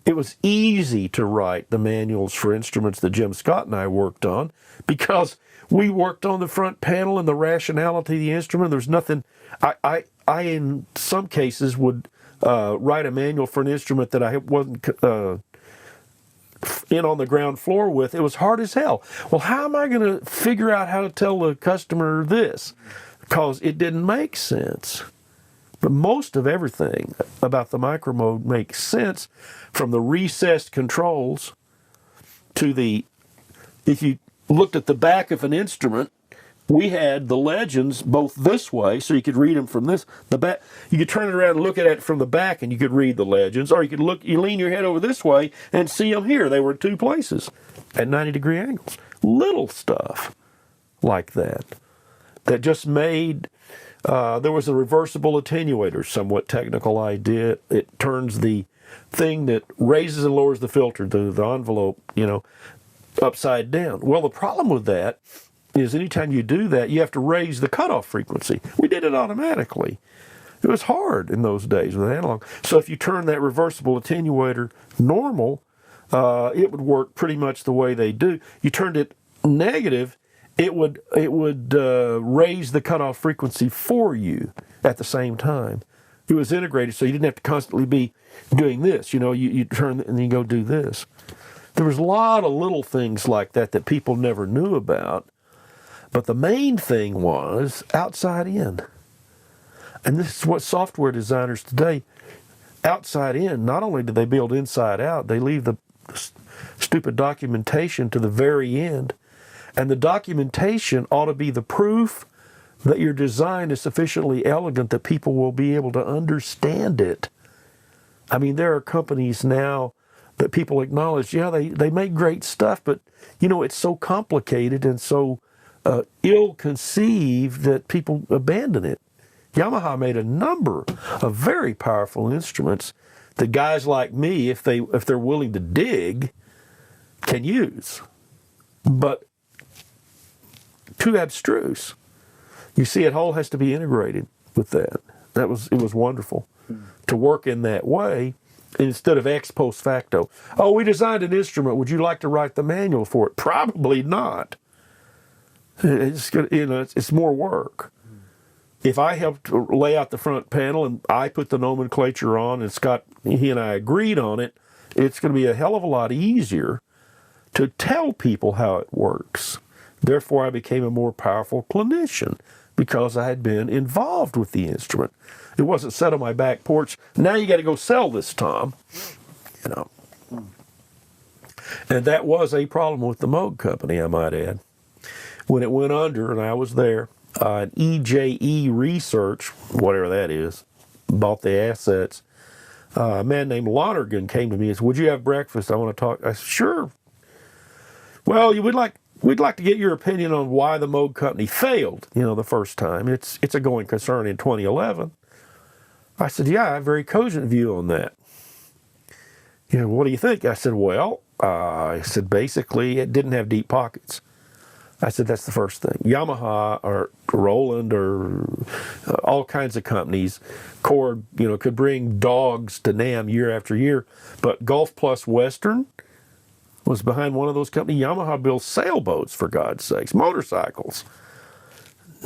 Speaker 2: It was easy to write the manuals for instruments that Jim Scott and I worked on, because we worked on the front panel and the rationality of the instrument. There's nothing. I in some cases would write a manual for an instrument that I wasn't in on the ground floor with. It was hard as hell. Well, how am I going to figure out how to tell the customer this? Because it didn't make sense. But most of everything about the micromode makes sense, from the recessed controls to if you looked at the back of an instrument, we had the legends both this way, so you could read them from the back. You could turn it around and look at it from the back, and you could read the legends, or you lean your head over this way and see them here. They were in 2 places at 90-degree angles. Little stuff like that just made. There was a reversible attenuator, somewhat technical idea. It turns the thing that raises and lowers the filter, the envelope, upside down. Well, the problem with that is anytime you do that, you have to raise the cutoff frequency. We did it automatically. It was hard in those days with analog. So if you turn that reversible attenuator normal, it would work pretty much the way they do. You turned it negative, it would raise the cutoff frequency for you at the same time. It was integrated, so you didn't have to constantly be doing this. You turn and you go do this. There was a lot of little things like that people never knew about. But the main thing was outside in. And this is what software designers today, outside in, not only do they build inside out, they leave the stupid documentation to the very end. And the documentation ought to be the proof that your design is sufficiently elegant that people will be able to understand it. I mean, there are companies now that people acknowledge, yeah, they make great stuff, but, you know, it's so complicated and so ill-conceived that people abandon it. Yamaha made a number of very powerful instruments that guys like me, if they're willing to dig, can use. But too abstruse. You see, it all has to be integrated with that. It was wonderful to work in that way instead of ex post facto. Oh, we designed an instrument. Would you like to write the manual for it? Probably not. It's more work. If I helped lay out the front panel and I put the nomenclature on and Scott, he and I agreed on it, it's going to be a hell of a lot easier to tell people how it works. Therefore, I became a more powerful clinician because I had been involved with the instrument. It wasn't set on my back porch. Now you got to go sell this, Tom. You know. And that was a problem with the Moog company, I might add. When it went under, and I was there, EJE Research, whatever that is, bought the assets. A man named Lonergan came to me and said, "Would you have breakfast? I want to talk." I said, "Sure." "Well, we'd like to get your opinion on why the Moog company failed, the first time. It's a going concern in 2011. I said, "Yeah, I have a very cogent view on that." "What do you think?" I said, "Well," basically it didn't have deep pockets. I said, that's the first thing. Yamaha or Roland or all kinds of companies, Cord, could bring dogs to NAMM year after year. But Gulf Plus Western was behind one of those companies. Yamaha built sailboats, for God's sakes, motorcycles.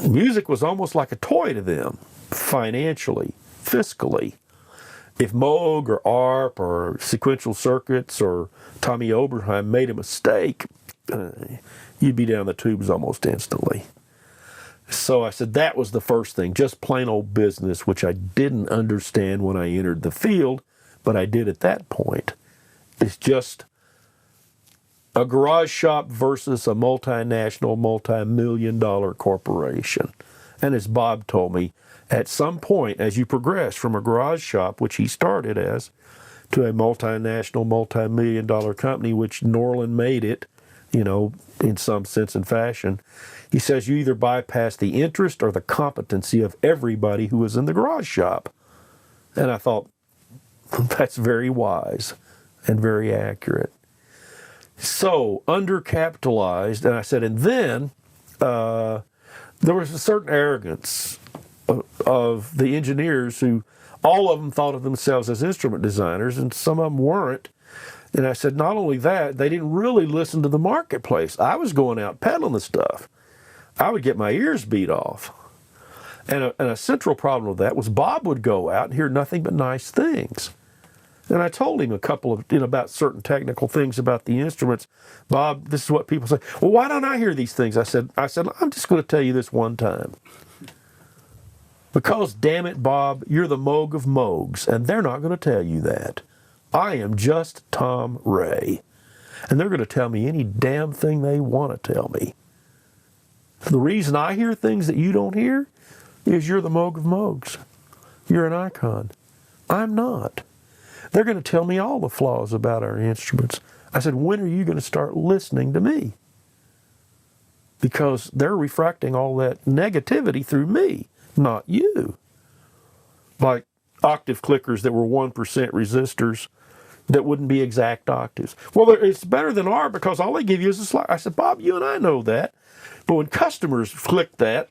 Speaker 2: Music was almost like a toy to them, financially, fiscally. If Moog or ARP or Sequential Circuits or Tommy Oberheim made a mistake, you'd be down the tubes almost instantly. So I said that was the first thing, just plain old business, which I didn't understand when I entered the field, but I did at that point. It's just a garage shop versus a multinational, multi-million-dollar corporation. And as Bob told me, at some point, as you progress from a garage shop, which he started as, to a multinational, multi-million-dollar company, which Norland made it, in some sense and fashion, he says you either bypass the interest or the competency of everybody who was in the garage shop. And I thought, that's very wise and very accurate. So, undercapitalized, and I said, and then there was a certain arrogance of the engineers who, all of them thought of themselves as instrument designers, and some of them weren't. And I said, not only that, they didn't really listen to the marketplace. I was going out peddling the stuff. I would get my ears beat off. And a central problem with that was Bob would go out and hear nothing but nice things. And I told him a couple of, about certain technical things about the instruments. "Bob, this is what people say." "Well, why don't I hear these things?" I said, "I'm just going to tell you this one time. Because, damn it, Bob, you're the Moog of Moogs, and they're not going to tell you that. I am just Tom Ray, and they're going to tell me any damn thing they want to tell me. The reason I hear things that you don't hear is you're the Moog of Moogs. You're an icon. I'm not. They're going to tell me all the flaws about our instruments." I said, "When are you going to start listening to me? Because they're refracting all that negativity through me, not you." Like octave clickers that were 1% resistors that wouldn't be exact octaves. "Well, it's better than ARP because all they give you is a slide." I said, "Bob, you and I know that. But when customers click that,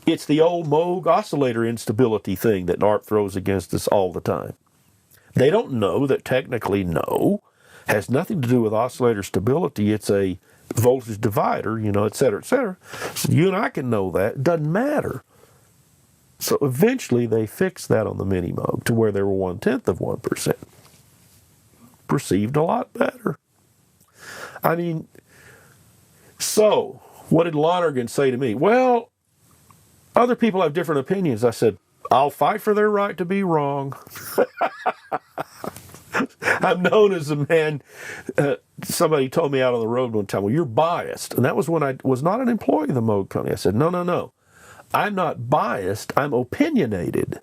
Speaker 2: it's the old Moog oscillator instability thing that ARP throws against us all the time. They don't know that technically has nothing to do with oscillator stability. It's a voltage divider, et cetera, et cetera. So you and I can know that. It doesn't matter." So eventually they fixed that on the Mini Moog to where they were 1/10 of 1%. Perceived a lot better. So what did Lonergan say to me? "Well, other people have different opinions." I said, I'll fight for their right to be wrong. I'm known as a man. Somebody told me out on the road one time, well, you're biased. And that was when I was not an employee of the Moog Company. I said, no. I'm not biased. I'm opinionated.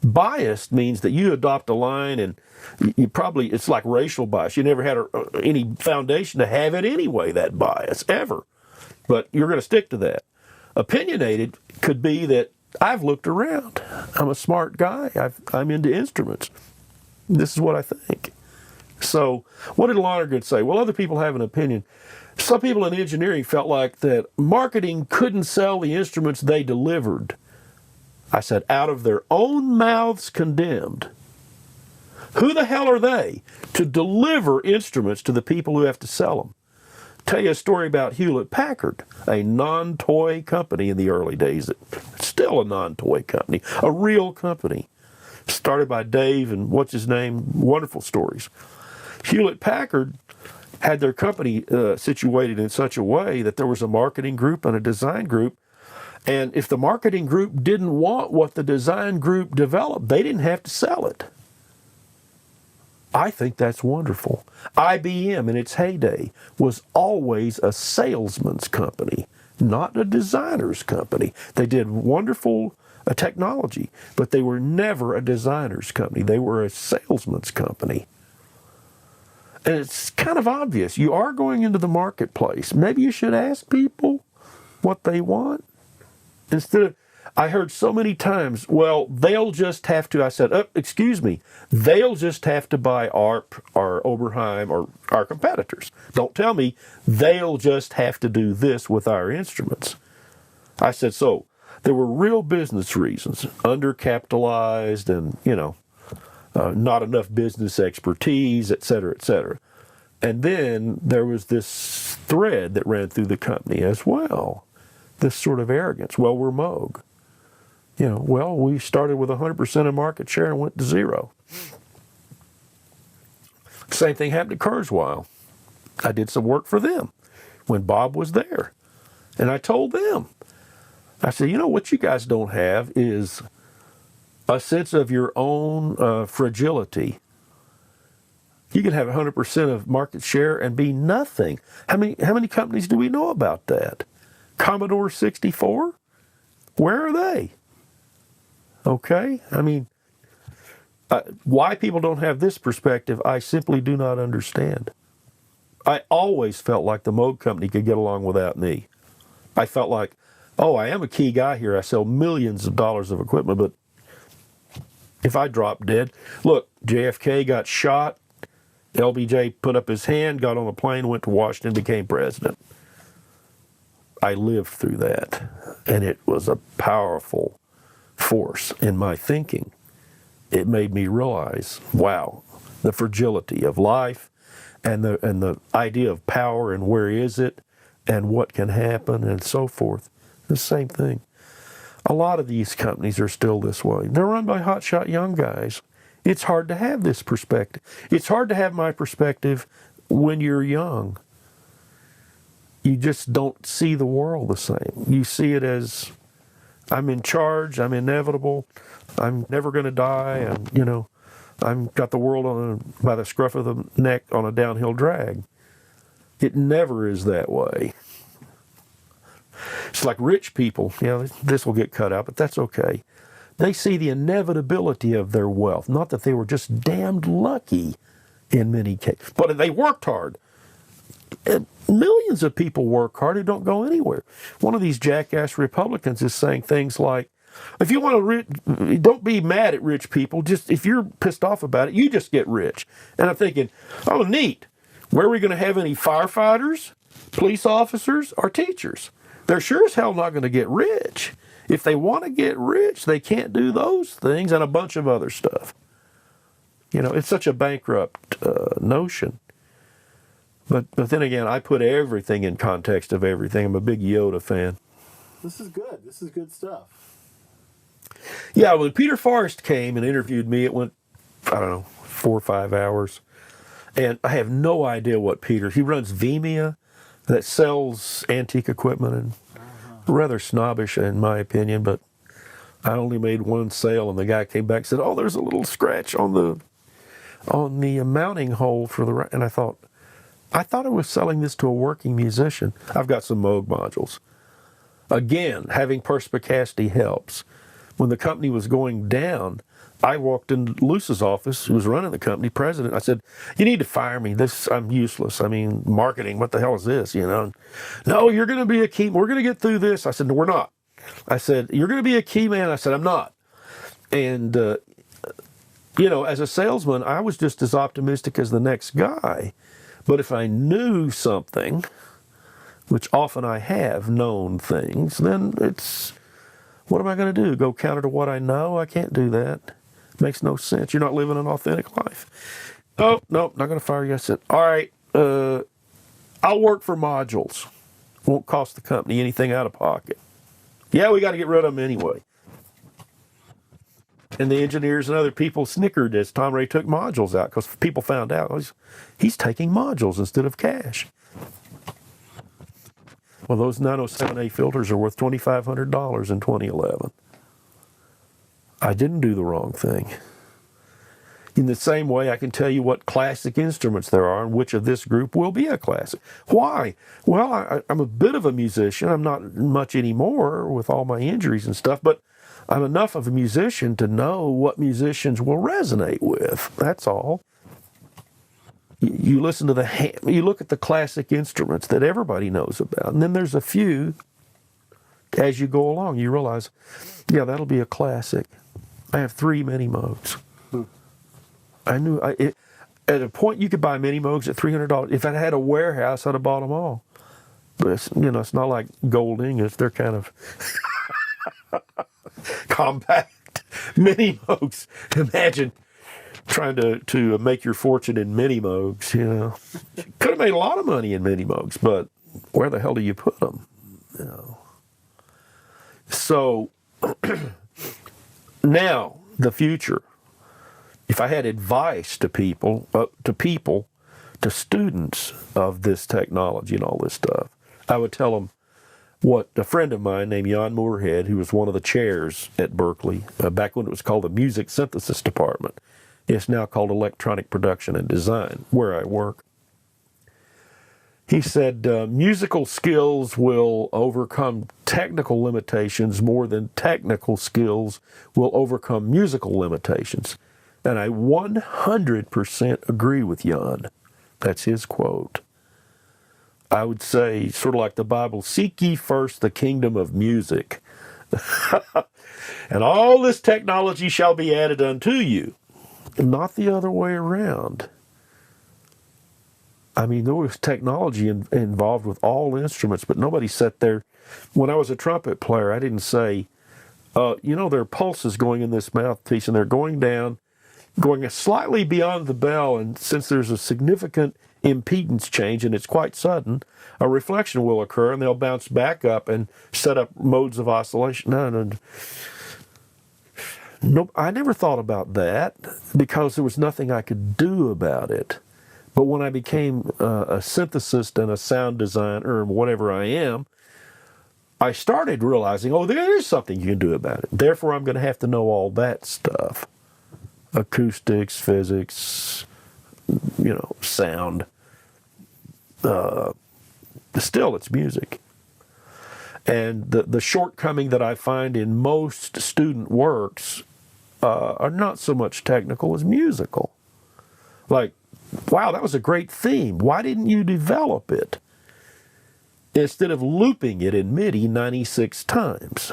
Speaker 2: Biased means that you adopt a line and you probably, it's like racial bias. You never had any foundation to have it anyway, that bias, ever. But you're going to stick to that. Opinionated could be that I've looked around. I'm a smart guy. I'm into instruments. This is what I think. So what did Lonergan say? Well, other people have an opinion. Some people in engineering felt like that marketing couldn't sell the instruments they delivered. I said, out of their own mouths condemned. Who the hell are they to deliver instruments to the people who have to sell them? Tell you a story about Hewlett-Packard, a non-toy company in the early days. Still a non-toy company, a real company. Started by Dave and what's his name, wonderful stories. Hewlett-Packard had their company situated in such a way that there was a marketing group and a design group. And if the marketing group didn't want what the design group developed, they didn't have to sell it. I think that's wonderful. IBM in its heyday was always a salesman's company, not a designer's company. They did wonderful technology, but they were never a designer's company. They were a salesman's company. And it's kind of obvious. You are going into the marketplace. Maybe you should ask people what they want. Instead of, I heard so many times, well, they'll just have to, I said, excuse me, they'll just have to buy ARP or Oberheim or our competitors. Don't tell me they'll just have to do this with our instruments. I said, so there were real business reasons, undercapitalized and, not enough business expertise, et cetera, et cetera. And then there was this thread that ran through the company as well, this sort of arrogance. Well, we're Moog. We started with 100% of market share and went to zero. Same thing happened to Kurzweil. I did some work for them when Bob was there. And I told them, I said, what you guys don't have is a sense of your own fragility. You can have 100% of market share and be nothing. How many companies do we know about that? Commodore 64? Where are they? Okay? Why people don't have this perspective, I simply do not understand. I always felt like the Moog Company could get along without me. I felt like, I am a key guy here. I sell millions of dollars of equipment, but if I drop dead, look, JFK got shot, LBJ put up his hand, got on a plane, went to Washington, became president. I lived through that, and it was a powerful force in my thinking. It made me realize, wow, the fragility of life and the idea of power and where is it and what can happen and so forth. The same thing. A lot of these companies are still this way. They're run by hotshot young guys. It's hard to have this perspective. It's hard to have my perspective when you're young. You just don't see the world the same. You see it as, I'm in charge, I'm inevitable, I'm never going to die, and, I've got the world by the scruff of the neck on a downhill drag. It never is that way. It's like rich people, this will get cut out, but that's okay. They see the inevitability of their wealth, not that they were just damned lucky in many cases, but they worked hard. And millions of people work hard who don't go anywhere. One of these jackass Republicans is saying things like, if you want to, don't be mad at rich people. Just if you're pissed off about it, you just get rich. And I'm thinking, oh, neat. Where are we going to have any firefighters, police officers, or teachers? They're sure as hell not going to get rich. If they want to get rich, they can't do those things and a bunch of other stuff. It's such a bankrupt notion. But then again, I put everything in context of everything. I'm a big Yoda fan.
Speaker 1: This is good. This is good stuff.
Speaker 2: Yeah, when Peter Forrest came and interviewed me, it went, 4 or 5 hours. And I have no idea what he runs Vimea that sells antique equipment and rather snobbish in my opinion, but I only made one sale, and the guy came back and said, "Oh, there's a little scratch on the mounting hole for the," and I thought I was selling this to a working musician. I've got some Moog modules. Again, having perspicacity helps. When the company was going down, I walked in Luce's office, who was running the company, president. I said, "You need to fire me. I'm useless. I mean, marketing, what the hell is this, you know?" "No, you're going to be a key. We're going to get through this." I said, "No, we're not." I said, "You're going to be a key man." I said, "I'm not." And, as a salesman, I was just as optimistic as the next guy. But if I knew something, which often I have known things, then what am I going to do? Go counter to what I know? I can't do that. Makes no sense. You're not living an authentic life. "Oh, no, not going to fire you." I said, "All right, I'll work for modules. Won't cost the company anything out of pocket." "Yeah, we got to get rid of them anyway." And the engineers and other people snickered as Tom Ray took modules out, because people found out he's taking modules instead of cash. Well, those 907A filters are worth $2,500 in 2011. I didn't do the wrong thing. In the same way, I can tell you what classic instruments there are and which of this group will be a classic. Why? Well, I'm a bit of a musician. I'm not much anymore with all my injuries and stuff, but I'm enough of a musician to know what musicians will resonate with. That's all. You listen to you look at the classic instruments that everybody knows about, and then there's a few, as you go along, you realize, yeah, that'll be a classic. I have 3 mini Moogs. I knew at a point you could buy mini Moogs at $300. If I had a warehouse, I'd have bought them all. But it's not like gold ingots. They're kind of compact mini Moogs. Imagine trying to make your fortune in mini Moogs. Could have made a lot of money in mini Moogs, but where the hell do you put them? So now the future. If I had advice to people, to students of this technology and all this stuff, I would tell them what a friend of mine named Jan Moorhead, who was one of the chairs at Berkeley, back when it was called the Music Synthesis Department. It's now called Electronic Production and Design, where I work. He said, musical skills will overcome technical limitations more than technical skills will overcome musical limitations. And I 100% agree with Jan. That's his quote. I would say, sort of like the Bible, seek ye first the kingdom of music, and all this technology shall be added unto you. Not the other way around. I mean, there was technology involved with all instruments, but nobody sat there. When I was a trumpet player, I didn't say, there are pulses going in this mouthpiece, and they're going down, going slightly beyond the bell, and since there's a significant impedance change, and it's quite sudden, a reflection will occur, and they'll bounce back up and set up modes of oscillation. No, I never thought about that because there was nothing I could do about it. But when I became a synthesist and a sound designer, or whatever I am, I started realizing, there is something you can do about it. Therefore, I'm going to have to know all that stuff. Acoustics, physics, sound. Still, it's music. And the shortcoming that I find in most student works are not so much technical as musical. Like, wow, that was a great theme. Why didn't you develop it? Instead of looping it in MIDI 96 times.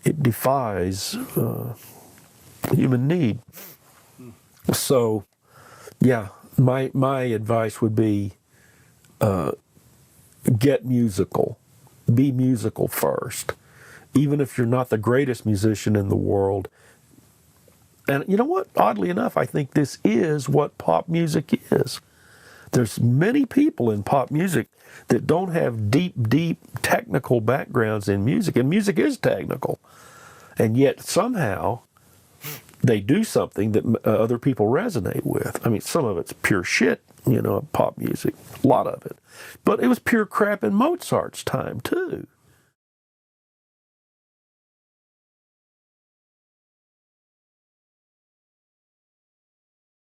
Speaker 2: It defies human need. So, yeah, my advice would be get musical. Be musical first. Even if you're not the greatest musician in the world. And you know what? Oddly enough, I think this is what pop music is. There's many people in pop music that don't have deep technical backgrounds in music. And music is technical. And yet somehow they do something that other people resonate with. I mean, some of it's pure shit, pop music, a lot of it. But it was pure crap in Mozart's time, too.